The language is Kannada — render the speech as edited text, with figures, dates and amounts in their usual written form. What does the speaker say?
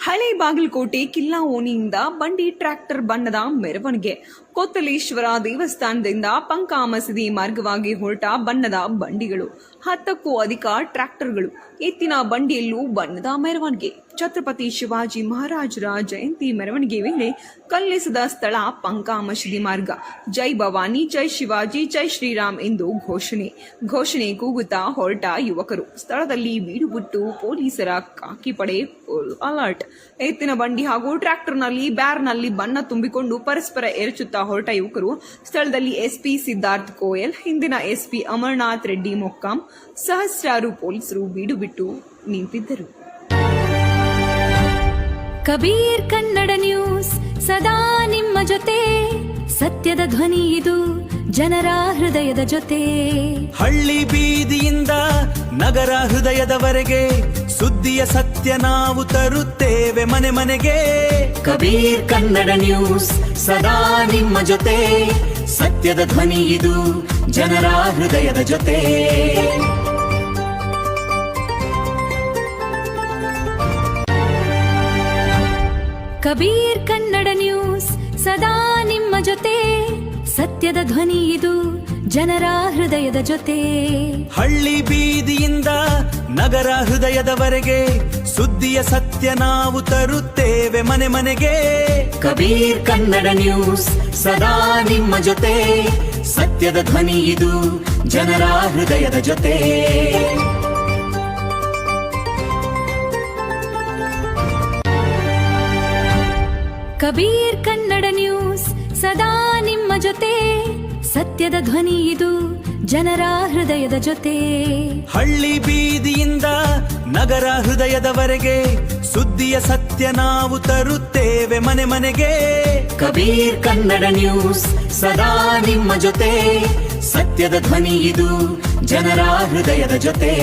ಹಳೆ ಬಾಗಲಕೋಟೆ ಕಿಲ್ಲಾ ಓಣಿಯಿಂದ ಬಂಡಿ ಟ್ರ್ಯಾಕ್ಟರ್ ಬಣ್ಣದ ಮೆರವಣಿಗೆ. ಕೊತ್ತಲೇಶ್ವರ ದೇವಸ್ಥಾನದಿಂದ ಪಂಕಾ ಮಸೀದಿ ಮಾರ್ಗವಾಗಿ ಹೊರಟ ಬಣ್ಣದ ಬಂಡಿಗಳು, 10ಕ್ಕೂ ಅಧಿಕ ಟ್ರ್ಯಾಕ್ಟರ್ಗಳು, ಎತ್ತಿನ ಬಂಡಿಯಲ್ಲೂ ಬಣ್ಣದ ಮೆರವಣಿಗೆ. ಛತ್ರಪತಿ ಶಿವಾಜಿ ಮಹಾರಾಜರ ಜಯಂತಿ ಮೆರವಣಿಗೆ ವೇಳೆ ಕಲ್ಲೆಸೆದ ಸ್ಥಳ ಪಂಕಾ ಮಸೀದಿ ಮಾರ್ಗ. ಜೈ ಭವಾನಿ, ಜೈ ಶಿವಾಜಿ, ಜೈ ಶ್ರೀರಾಮ್ ಎಂದು ಘೋಷಣೆ ಕೂಗುತ್ತಾ ಹೊರಟ ಯುವಕರು. ಸ್ಥಳದಲ್ಲಿ ಬೀಡುಬಿಟ್ಟು ಪೊಲೀಸರ ಖಾಕಿ ಪಡೆ ಅಲರ್ಟ್. ಎತ್ತಿನ ಬಂಡಿ ಹಾಗೂ ಟ್ರ್ಯಾಕ್ಟರ್ನಲ್ಲಿ ಬ್ಯಾರ್ನಲ್ಲಿ ಬಣ್ಣ ತುಂಬಿಕೊಂಡು ಪರಸ್ಪರ ಎರಚುತ್ತಾ ಹೊರಟ ಯುವಕರು. ಸ್ಥಳದಲ್ಲಿ ಎಸ್ಪಿ ಸಿದ್ಧಾರ್ಥ್ ಕೋಯಲ್, ಹಿಂದಿನ ಎಸ್ಪಿ ಅಮರನಾಥ್ ರೆಡ್ಡಿ ಮೊಕ್ಕಾಂ, ಸಹಸ್ರಾರು ಪೊಲೀಸರು ಬೀಡುಬಿಟ್ಟು ನಿಂತಿದ್ದರು. ಕಬೀರ್ ಕನ್ನಡ ನ್ಯೂಸ್ ಸದಾ ನಿಮ್ಮ ಜೊತೆ, ಸತ್ಯದ ಧ್ವನಿ ಇದು ಜನರ ಹೃದಯದ ಜೊತೆ. ಹಳ್ಳಿ ಬೀದಿಯಿಂದ ನಗರ ಹೃದಯದವರೆಗೆ ಸುದ್ದಿಯ ಸತ್ಯ ನಾವು ತರುತ್ತೇವೆ ಮನೆ ಮನೆಗೆ. ಕಬೀರ್ ಕನ್ನಡ ನ್ಯೂಸ್ ಸದಾ ನಿಮ್ಮ ಜೊತೆ, ಸತ್ಯದ ಧ್ವನಿ ಇದು ಜನರ ಹೃದಯದ ಜೊತೆ. ಕಬೀರ್ ಕನ್ನಡ ನ್ಯೂಸ್ ಸದಾ ನಿಮ್ಮ ಜೊತೆ, ಸತ್ಯದ ಧ್ವನಿ ಇದು ಜನರ ಹೃದಯದ ಜೊತೆ. ಹಳ್ಳಿ ಬೀದಿಯಿಂದ ನಗರ ಹೃದಯದವರೆಗೆ ಸುದ್ದಿಯ ಸತ್ಯ ನಾವು ತರುತ್ತೇವೆ ಮನೆ ಮನೆಗೆ. ಕಬೀರ್ ಕನ್ನಡ ನ್ಯೂಸ್ ಸದಾ ನಿಮ್ಮ ಜೊತೆ, ಸತ್ಯದ ಧ್ವನಿ ಇದು ಜನರ ಹೃದಯದ ಜೊತೆ. ಕಬೀರ್ ಕನ್ನಡ ನ್ಯೂಸ್ ಸದಾ ನಿಮ್ಮ ಜೊತೆ, ಸತ್ಯದ ಧ್ವನಿ ಇದು ಜನರ ಹೃದಯದ ಜೊತೆ. ಹಳ್ಳಿ ಬೀದಿಯಿಂದ ನಗರ ಹೃದಯದವರೆಗೆ ಸುದ್ದಿಯ ಸತ್ಯ ನಾವು ತರುತ್ತೇವೆ ಮನೆ ಮನೆಗೆ. ಕಬೀರ್ ಕನ್ನಡ ನ್ಯೂಸ್ ಸದಾ ನಿಮ್ಮ ಜೊತೆ, ಸತ್ಯದ ಧ್ವನಿ ಇದು ಜನರ ಹೃದಯದ ಜೊತೆ.